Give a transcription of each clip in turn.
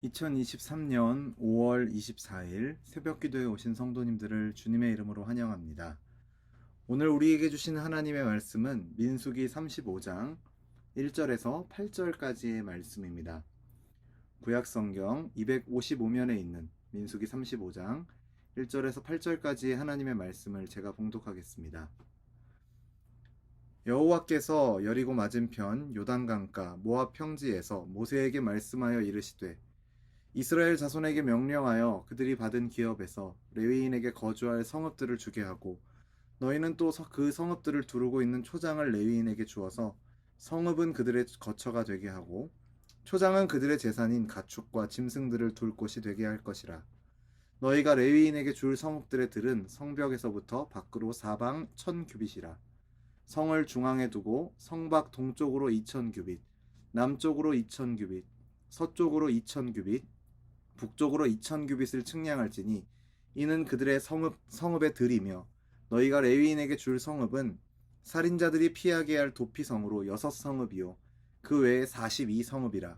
2023년 5월 24일 새벽 기도에 오신 성도님들을 주님의 이름으로 환영합니다. 오늘 우리에게 주신 하나님의 말씀은 민수기 35장 1절에서 8절까지의 말씀입니다. 구약성경 255면에 있는 민수기 35장 1절에서 8절까지의 하나님의 말씀을 제가 봉독하겠습니다. 여호와께서 여리고 맞은편 요단강가 모압 평지에서 모세에게 말씀하여 이르시되 이스라엘 자손에게 명령하여 그들이 받은 기업에서 레위인에게 거주할 성읍들을 주게 하고 너희는 또 그 성읍들을 두르고 있는 초장을 레위인에게 주어서 성읍은 그들의 거처가 되게 하고 초장은 그들의 재산인 가축과 짐승들을 둘 곳이 되게 할 것이라. 너희가 레위인에게 줄 성읍들의 들은 성벽에서부터 밖으로 사방 1000규빗이라. 성을 중앙에 두고 성밖 동쪽으로 2000규빗, 남쪽으로 2000규빗, 서쪽으로 2000규빗, 북쪽으로 2000규빗을 측량할지니 이는 그들의 성읍의 들이며 너희가 레위인에게 줄 성읍은 살인자들이 피하게 할 도피성으로 6성읍이요 그 외에 42성읍이라.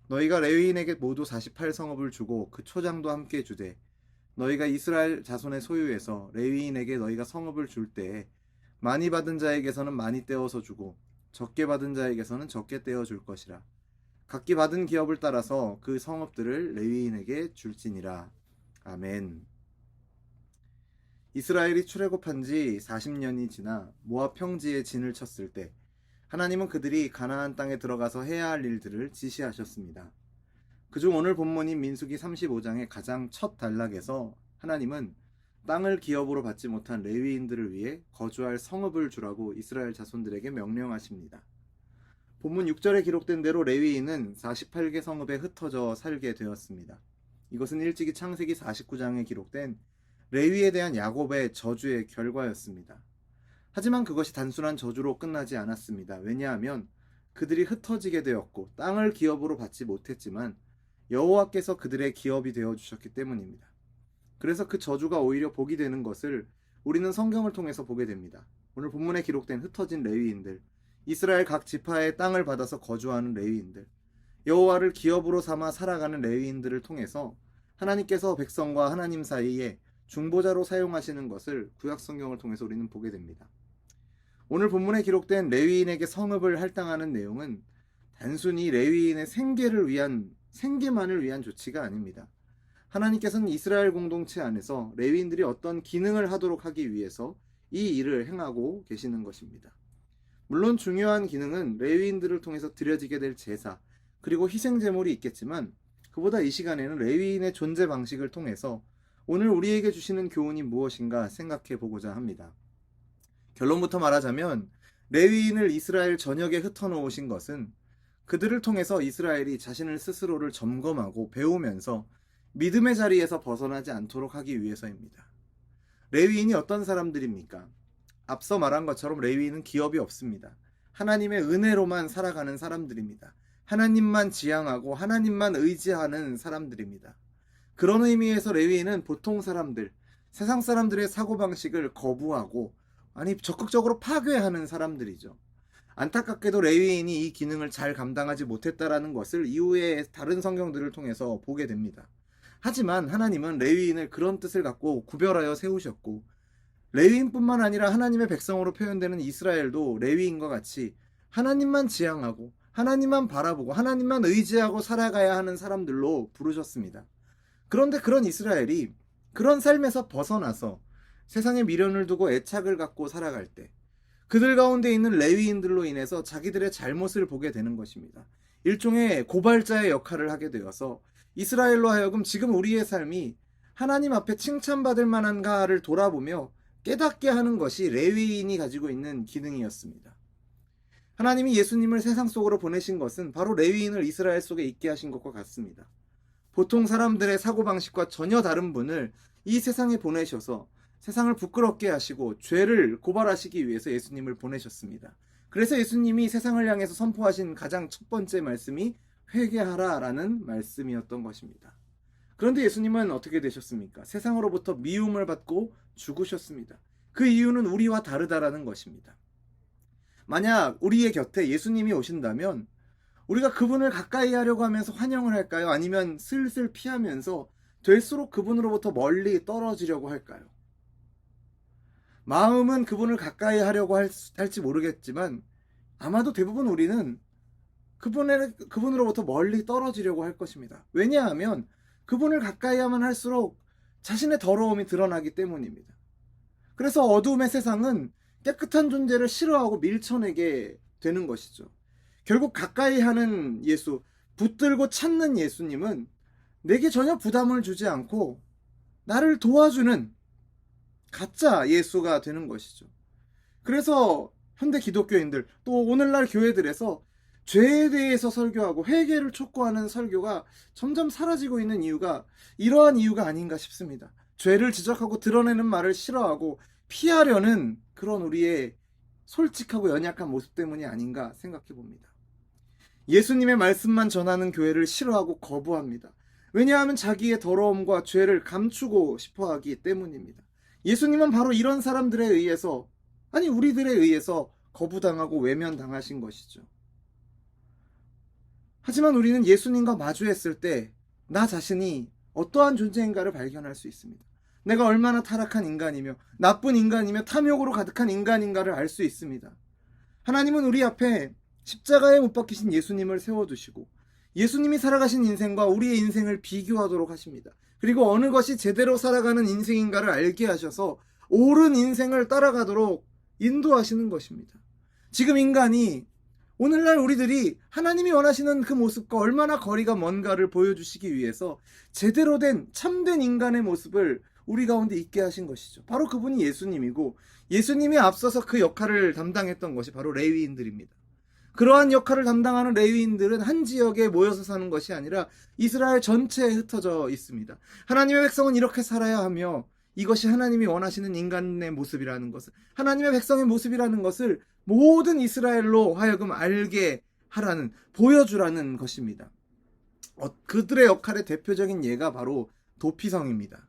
너희가 레위인에게 모두 48성읍을 주고 그 초장도 함께 주되 너희가 이스라엘 자손의 소유에서 레위인에게 너희가 성읍을 줄 때에 많이 받은 자에게서는 많이 떼어서 주고 적게 받은 자에게서는 적게 떼어 줄 것이라. 각기 받은 기업을 따라서 그 성읍들을 레위인에게 줄지니라. 아멘. 이스라엘이 출애굽한 지 40년이 지나 모압 평지에 진을 쳤을 때 하나님은 그들이 가나안 땅에 들어가서 해야 할 일들을 지시하셨습니다. 그중 오늘 본문인 민수기 35장의 가장 첫 단락에서 하나님은 땅을 기업으로 받지 못한 레위인들을 위해 거주할 성읍을 주라고 이스라엘 자손들에게 명령하십니다. 본문 6절에 기록된 대로 레위인은 48개 성읍에 흩어져 살게 되었습니다. 이것은 일찍이 창세기 49장에 기록된 레위에 대한 야곱의 저주의 결과였습니다. 하지만 그것이 단순한 저주로 끝나지 않았습니다. 왜냐하면 그들이 흩어지게 되었고 땅을 기업으로 받지 못했지만 여호와께서 그들의 기업이 되어주셨기 때문입니다. 그래서 그 저주가 오히려 복이 되는 것을 우리는 성경을 통해서 보게 됩니다. 오늘 본문에 기록된 흩어진 레위인들, 이스라엘 각 지파의 땅을 받아서 거주하는 레위인들, 여호와를 기업으로 삼아 살아가는 레위인들을 통해서 하나님께서 백성과 하나님 사이에 중보자로 사용하시는 것을 구약 성경을 통해서 우리는 보게 됩니다. 오늘 본문에 기록된 레위인에게 성읍을 할당하는 내용은 단순히 레위인의 생계만을 위한 조치가 아닙니다. 하나님께서는 이스라엘 공동체 안에서 레위인들이 어떤 기능을 하도록 하기 위해서 이 일을 행하고 계시는 것입니다. 물론 중요한 기능은 레위인들을 통해서 드려지게 될 제사 그리고 희생 제물이 있겠지만 그보다 이 시간에는 레위인의 존재 방식을 통해서 오늘 우리에게 주시는 교훈이 무엇인가 생각해 보고자 합니다. 결론부터 말하자면 레위인을 이스라엘 전역에 흩어놓으신 것은 그들을 통해서 이스라엘이 자신을 스스로를 점검하고 배우면서 믿음의 자리에서 벗어나지 않도록 하기 위해서입니다. 레위인이 어떤 사람들입니까? 앞서 말한 것처럼 레위인은 기업이 없습니다. 하나님의 은혜로만 살아가는 사람들입니다. 하나님만 지향하고 하나님만 의지하는 사람들입니다. 그런 의미에서 레위인은 보통 사람들, 세상 사람들의 사고방식을 거부하고 적극적으로 파괴하는 사람들이죠. 안타깝게도 레위인이 이 기능을 잘 감당하지 못했다라는 것을 이후에 다른 성경들을 통해서 보게 됩니다. 하지만 하나님은 레위인을 그런 뜻을 갖고 구별하여 세우셨고 레위인뿐만 아니라 하나님의 백성으로 표현되는 이스라엘도 레위인과 같이 하나님만 지향하고 하나님만 바라보고 하나님만 의지하고 살아가야 하는 사람들로 부르셨습니다. 그런데 그런 이스라엘이 그런 삶에서 벗어나서 세상에 미련을 두고 애착을 갖고 살아갈 때 그들 가운데 있는 레위인들로 인해서 자기들의 잘못을 보게 되는 것입니다. 일종의 고발자의 역할을 하게 되어서 이스라엘로 하여금 지금 우리의 삶이 하나님 앞에 칭찬받을 만한가를 돌아보며 깨닫게 하는 것이 레위인이 가지고 있는 기능이었습니다. 하나님이 예수님을 세상 속으로 보내신 것은 바로 레위인을 이스라엘 속에 있게 하신 것과 같습니다. 보통 사람들의 사고방식과 전혀 다른 분을 이 세상에 보내셔서 세상을 부끄럽게 하시고 죄를 고발하시기 위해서 예수님을 보내셨습니다. 그래서 예수님이 세상을 향해서 선포하신 가장 첫 번째 말씀이 회개하라라는 말씀이었던 것입니다. 그런데 예수님은 어떻게 되셨습니까? 세상으로부터 미움을 받고 죽으셨습니다. 그 이유는 우리와 다르다라는 것입니다. 만약 우리의 곁에 예수님이 오신다면 우리가 그분을 가까이 하려고 하면서 환영을 할까요? 아니면 슬슬 피하면서 될수록 그분으로부터 멀리 떨어지려고 할까요? 마음은 그분을 가까이 하려고 할지 모르겠지만 아마도 대부분 우리는 그분으로부터 멀리 떨어지려고 할 것입니다. 왜냐하면 그분을 가까이 하면 할수록 자신의 더러움이 드러나기 때문입니다. 그래서 어두움의 세상은 깨끗한 존재를 싫어하고 밀쳐내게 되는 것이죠. 결국 가까이 하는 예수, 붙들고 찾는 예수님은 내게 전혀 부담을 주지 않고 나를 도와주는 가짜 예수가 되는 것이죠. 그래서 현대 기독교인들, 또 오늘날 교회들에서 죄에 대해서 설교하고 회개를 촉구하는 설교가 점점 사라지고 있는 이유가 이러한 이유가 아닌가 싶습니다. 죄를 지적하고 드러내는 말을 싫어하고 피하려는 그런 우리의 솔직하고 연약한 모습 때문이 아닌가 생각해 봅니다. 예수님의 말씀만 전하는 교회를 싫어하고 거부합니다. 왜냐하면 자기의 더러움과 죄를 감추고 싶어 하기 때문입니다. 예수님은 바로 이런 사람들에 의해서, 아니 우리들에 의해서 거부당하고 외면당하신 것이죠. 하지만 우리는 예수님과 마주했을 때 나 자신이 어떠한 존재인가를 발견할 수 있습니다. 내가 얼마나 타락한 인간이며 나쁜 인간이며 탐욕으로 가득한 인간인가를 알 수 있습니다. 하나님은 우리 앞에 십자가에 못 박히신 예수님을 세워두시고 예수님이 살아가신 인생과 우리의 인생을 비교하도록 하십니다. 그리고 어느 것이 제대로 살아가는 인생인가를 알게 하셔서 옳은 인생을 따라가도록 인도하시는 것입니다. 지금 인간이 오늘날 우리들이 하나님이 원하시는 그 모습과 얼마나 거리가 먼가를 보여주시기 위해서 제대로 된 참된 인간의 모습을 우리 가운데 있게 하신 것이죠. 바로 그분이 예수님이고 예수님이 앞서서 그 역할을 담당했던 것이 바로 레위인들입니다. 그러한 역할을 담당하는 레위인들은 한 지역에 모여서 사는 것이 아니라 이스라엘 전체에 흩어져 있습니다. 하나님의 백성은 이렇게 살아야 하며 이것이 하나님이 원하시는 인간의 모습이라는 것을, 하나님의 백성의 모습이라는 것을 모든 이스라엘로 하여금 알게 하라는, 보여주라는 것입니다. 그들의 역할의 대표적인 예가 바로 도피성입니다.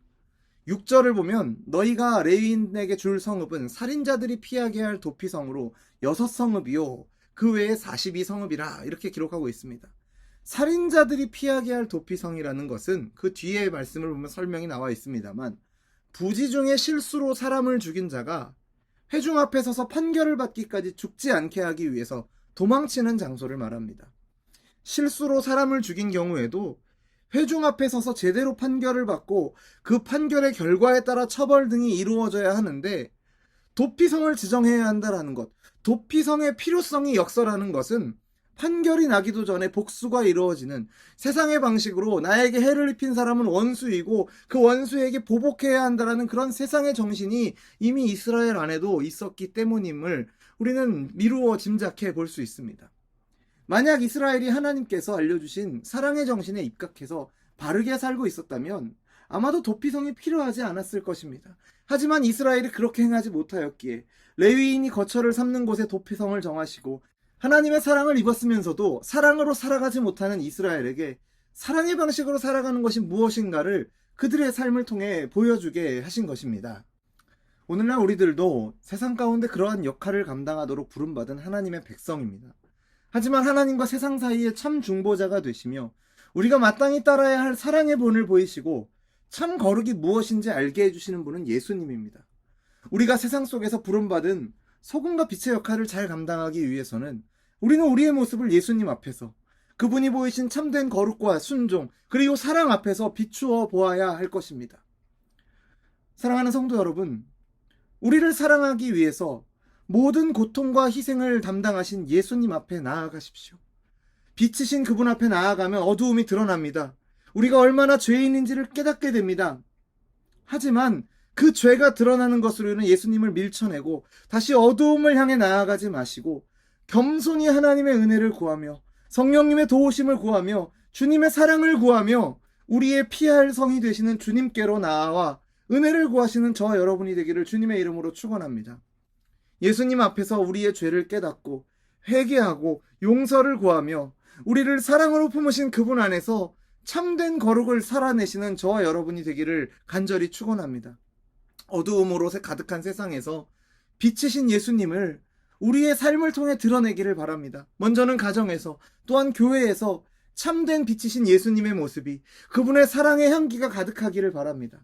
6절을 보면 너희가 레위인에게 줄 성읍은 살인자들이 피하게 할 도피성으로 6성읍이요 그 외에 42성읍이라 이렇게 기록하고 있습니다. 살인자들이 피하게 할 도피성이라는 것은 그 뒤에 말씀을 보면 설명이 나와 있습니다만 부지 중에 실수로 사람을 죽인 자가 회중 앞에 서서 판결을 받기까지 죽지 않게 하기 위해서 도망치는 장소를 말합니다. 실수로 사람을 죽인 경우에도 회중 앞에 서서 제대로 판결을 받고 그 판결의 결과에 따라 처벌 등이 이루어져야 하는데 도피성을 지정해야 한다라는 것, 도피성의 필요성이 역설하는 것은 판결이 나기도 전에 복수가 이루어지는 세상의 방식으로 나에게 해를 입힌 사람은 원수이고 그 원수에게 보복해야 한다라는 그런 세상의 정신이 이미 이스라엘 안에도 있었기 때문임을 우리는 미루어 짐작해 볼 수 있습니다. 만약 이스라엘이 하나님께서 알려주신 사랑의 정신에 입각해서 바르게 살고 있었다면 아마도 도피성이 필요하지 않았을 것입니다. 하지만 이스라엘이 그렇게 행하지 못하였기에 레위인이 거처를 삼는 곳에 도피성을 정하시고 하나님의 사랑을 입었으면서도 사랑으로 살아가지 못하는 이스라엘에게 사랑의 방식으로 살아가는 것이 무엇인가를 그들의 삶을 통해 보여주게 하신 것입니다. 오늘날 우리들도 세상 가운데 그러한 역할을 감당하도록 부름받은 하나님의 백성입니다. 하지만 하나님과 세상 사이의 참 중보자가 되시며 우리가 마땅히 따라야 할 사랑의 본을 보이시고 참 거룩이 무엇인지 알게 해주시는 분은 예수님입니다. 우리가 세상 속에서 부름받은 소금과 빛의 역할을 잘 감당하기 위해서는 우리는 우리의 모습을 예수님 앞에서 그분이 보이신 참된 거룩과 순종 그리고 사랑 앞에서 비추어 보아야 할 것입니다. 사랑하는 성도 여러분, 우리를 사랑하기 위해서 모든 고통과 희생을 담당하신 예수님 앞에 나아가십시오. 빛이신 그분 앞에 나아가면 어두움이 드러납니다. 우리가 얼마나 죄인인지를 깨닫게 됩니다. 하지만 그 죄가 드러나는 것으로는 예수님을 밀쳐내고 다시 어두움을 향해 나아가지 마시고 겸손히 하나님의 은혜를 구하며 성령님의 도우심을 구하며 주님의 사랑을 구하며 우리의 피할 성이 되시는 주님께로 나아와 은혜를 구하시는 저와 여러분이 되기를 주님의 이름으로 축원합니다. 예수님 앞에서 우리의 죄를 깨닫고 회개하고 용서를 구하며 우리를 사랑으로 품으신 그분 안에서 참된 거룩을 살아내시는 저와 여러분이 되기를 간절히 축원합니다. 어두움으로 가득한 세상에서 빛이신 예수님을 우리의 삶을 통해 드러내기를 바랍니다. 먼저는 가정에서, 또한 교회에서 참된 빛이신 예수님의 모습이, 그분의 사랑의 향기가 가득하기를 바랍니다.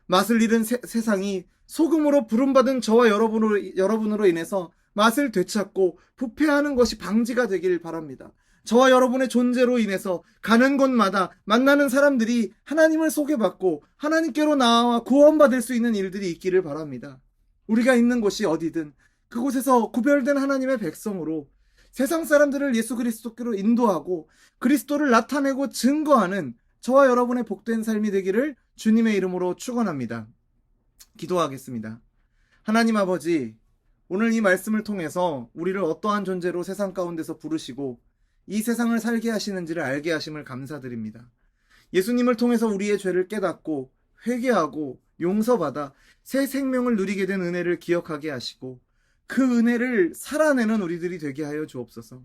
맛을 잃은 세상이 소금으로 부름받은 저와 여러분으로 인해서 맛을 되찾고 부패하는 것이 방지가 되길 바랍니다. 저와 여러분의 존재로 인해서 가는 곳마다 만나는 사람들이 하나님을 소개받고 하나님께로 나아와 구원받을 수 있는 일들이 있기를 바랍니다. 우리가 있는 곳이 어디든 그곳에서 구별된 하나님의 백성으로 세상 사람들을 예수 그리스도께로 인도하고 그리스도를 나타내고 증거하는 저와 여러분의 복된 삶이 되기를 주님의 이름으로 축원합니다. 기도하겠습니다. 하나님 아버지, 오늘 이 말씀을 통해서 우리를 어떠한 존재로 세상 가운데서 부르시고 이 세상을 살게 하시는지를 알게 하심을 감사드립니다. 예수님을 통해서 우리의 죄를 깨닫고 회개하고 용서받아 새 생명을 누리게 된 은혜를 기억하게 하시고 그 은혜를 살아내는 우리들이 되게 하여 주옵소서.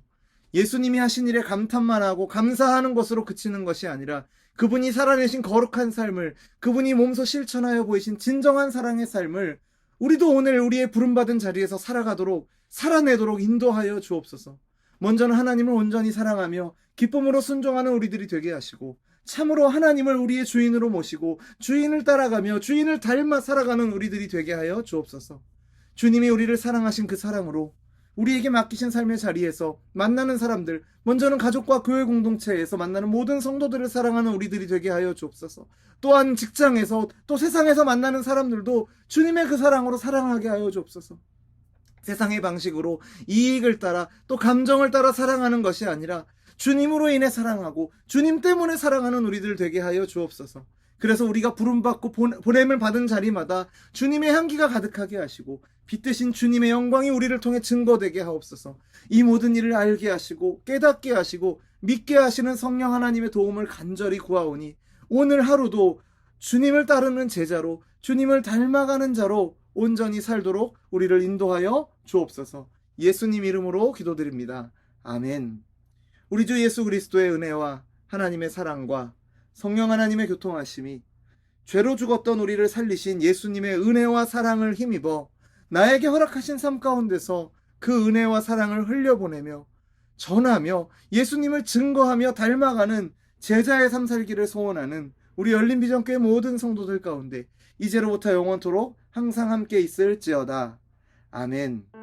예수님이 하신 일에 감탄만 하고 감사하는 것으로 그치는 것이 아니라 그분이 살아내신 거룩한 삶을, 그분이 몸소 실천하여 보이신 진정한 사랑의 삶을 우리도 오늘 우리의 부름받은 자리에서 살아내도록 인도하여 주옵소서. 먼저는 하나님을 온전히 사랑하며 기쁨으로 순종하는 우리들이 되게 하시고 참으로 하나님을 우리의 주인으로 모시고 주인을 따라가며 주인을 닮아 살아가는 우리들이 되게 하여 주옵소서. 주님이 우리를 사랑하신 그 사랑으로 우리에게 맡기신 삶의 자리에서 만나는 사람들, 먼저는 가족과 교회 공동체에서 만나는 모든 성도들을 사랑하는 우리들이 되게 하여 주옵소서. 또한 직장에서 또 세상에서 만나는 사람들도 주님의 그 사랑으로 사랑하게 하여 주옵소서. 세상의 방식으로 이익을 따라 또 감정을 따라 사랑하는 것이 아니라 주님으로 인해 사랑하고 주님 때문에 사랑하는 우리들 되게 하여 주옵소서. 그래서 우리가 부름받고 보냄을 받은 자리마다 주님의 향기가 가득하게 하시고 빛되신 주님의 영광이 우리를 통해 증거되게 하옵소서. 이 모든 일을 알게 하시고 깨닫게 하시고 믿게 하시는 성령 하나님의 도움을 간절히 구하오니 오늘 하루도 주님을 따르는 제자로 주님을 닮아가는 자로 온전히 살도록 우리를 인도하여 주옵소서. 예수님 이름으로 기도드립니다. 아멘. 우리 주 예수 그리스도의 은혜와 하나님의 사랑과 성령 하나님의 교통하심이 죄로 죽었던 우리를 살리신 예수님의 은혜와 사랑을 힘입어 나에게 허락하신 삶 가운데서 그 은혜와 사랑을 흘려보내며 전하며 예수님을 증거하며 닮아가는 제자의 삶 살기를 소원하는 우리 열린비전교회 모든 성도들 가운데 이제로부터 영원토록 항상 함께 있을지어다. 아멘.